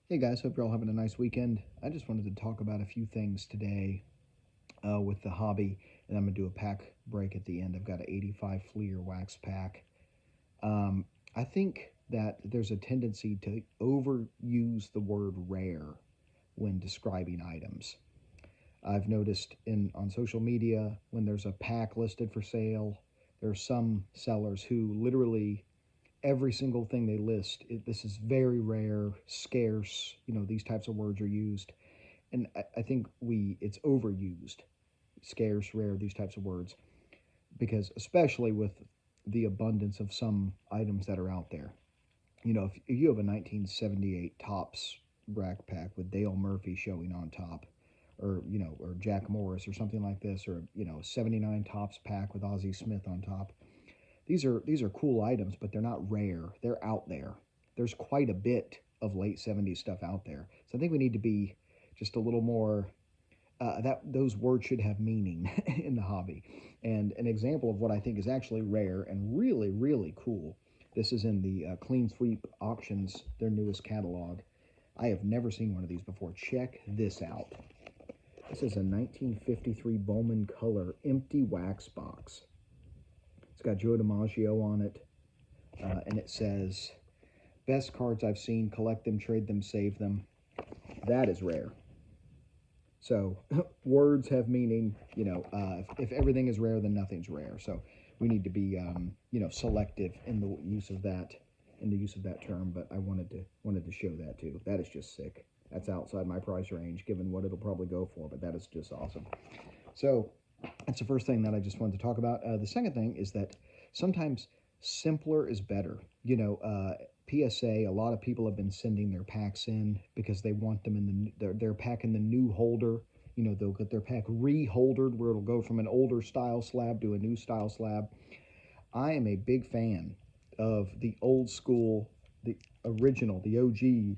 Hey guys, hope you're all having a nice weekend. I just wanted to talk about a few things today with the hobby, and I'm going to do a pack break at the end. I've got an 85 Fleer wax pack. Um, I think that there's a tendency to overuse the word rare when describing items. I've noticed on social media when there's a pack listed for sale, there are some sellers who literally every single thing they list, this is very rare, scarce, these types of words are used. And I think it's overused, scarce, rare, these types of words, because especially with the abundance of some items that are out there. If you have a 1978 Topps rack pack with Dale Murphy showing on top, or Jack Morris or something like this, or 79 Topps pack with Ozzie Smith on top, these are cool items, but they're not rare. They're out there. There's quite a bit of late 70s stuff out there. So I think we need to be just a little more that those words should have meaning in the hobby. And an example of what I think is actually rare and really, really cool. This is in the Clean Sweep Auctions, their newest catalog. I have never seen one of these before. Check this out. This is a 1953 Bowman Color empty wax box. It's got Joe DiMaggio on it, and it says, "Best cards I've seen, collect them, trade them, save them." That is rare. So words have meaning. If everything is rare, then nothing's rare. So we need to be, selective in the use of that term. But I wanted to show that too. That is just sick. That's outside my price range, given what it'll probably go for. But that is just awesome. So that's the first thing that I just wanted to talk about. The second thing is that sometimes simpler is better. PSA, a lot of people have been sending their packs in because they want them in their pack in the new holder. They'll get their pack reholdered where it'll go from an older style slab to a new style slab. I am a big fan of the old school, the original, the OG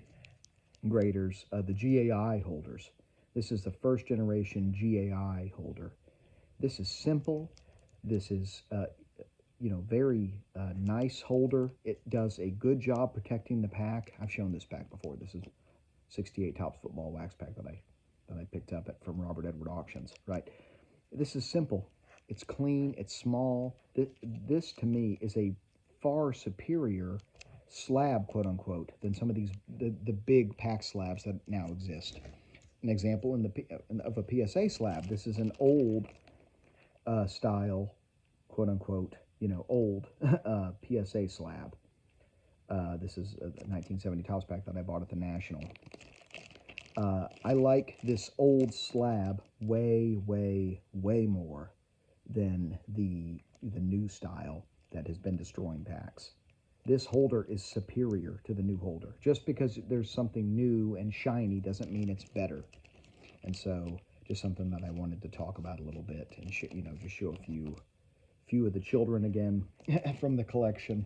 graders, the GAI holders. This is the first generation GAI holder. This is simple. This is very nice holder. It does a good job protecting the pack. I've shown this pack before. This is 68 Topps football wax pack that I picked up from Robert Edward Auctions. Right. This is simple. It's clean. It's small. This to me is a far superior slab, quote unquote, than some of the big pack slabs that now exist. An example of a PSA slab. This is an old style, quote unquote, old PSA slab. This is a 1970 Topps pack that I bought at the National. I like this old slab way, way, way more than the new style that has been destroying packs. This holder is superior to the new holder. Just because there's something new and shiny doesn't mean it's better. And so, just something that I wanted to talk about a little bit and just show a few of the children again from the collection.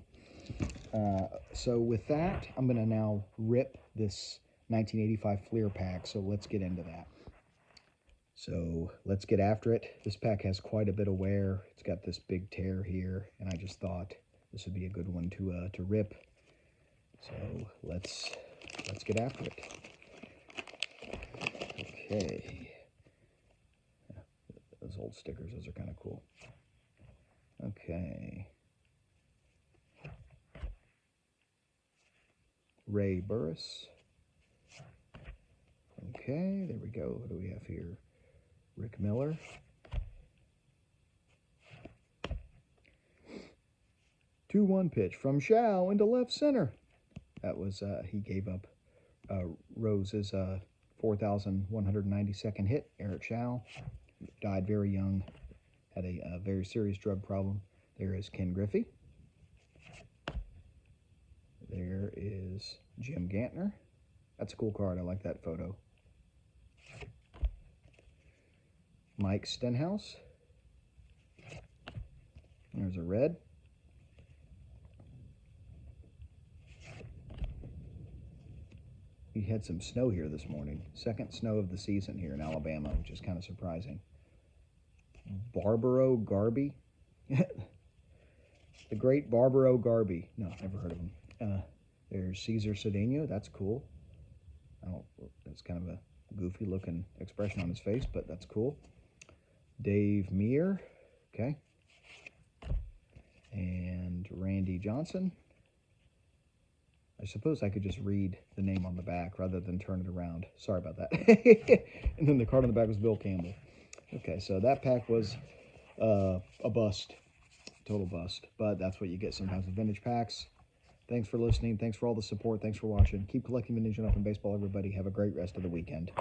So with that, I'm going to now rip this 1985 Fleer pack, so let's get into that. So let's get after it. This pack has quite a bit of wear. It's got this big tear here, and I just thought this would be a good one to rip. So let's get after it. Okay. Those old stickers, those are kind of cool. Okay. Ray Burris. Okay, there we go. What do we have here? Rick Miller. Two-one pitch from Shao into left center. That was, he gave up Rose's 4,192nd hit. Eric Shao died very young, had a very serious drug problem. There is Ken Griffey. There is Jim Gantner. That's a cool card. I like that photo. Mike Stenhouse. There's a red. We had some snow here this morning. Second snow of the season here in Alabama, which is kind of surprising. Barbaro Garby. The great Barbaro Garby. No, never heard of him. There's Cesar Cedeno. That's cool. I don't, that's kind of a goofy looking expression on his face, but that's cool. Dave Meir, okay. And Randy Johnson. I suppose I could just read the name on the back rather than turn it around. Sorry about that. And then the card on the back was Bill Campbell. Okay, so that pack was a bust. Total bust. But that's what you get sometimes with vintage packs. Thanks for listening. Thanks for all the support. Thanks for watching. Keep collecting vintage and up in baseball, everybody. Have a great rest of the weekend.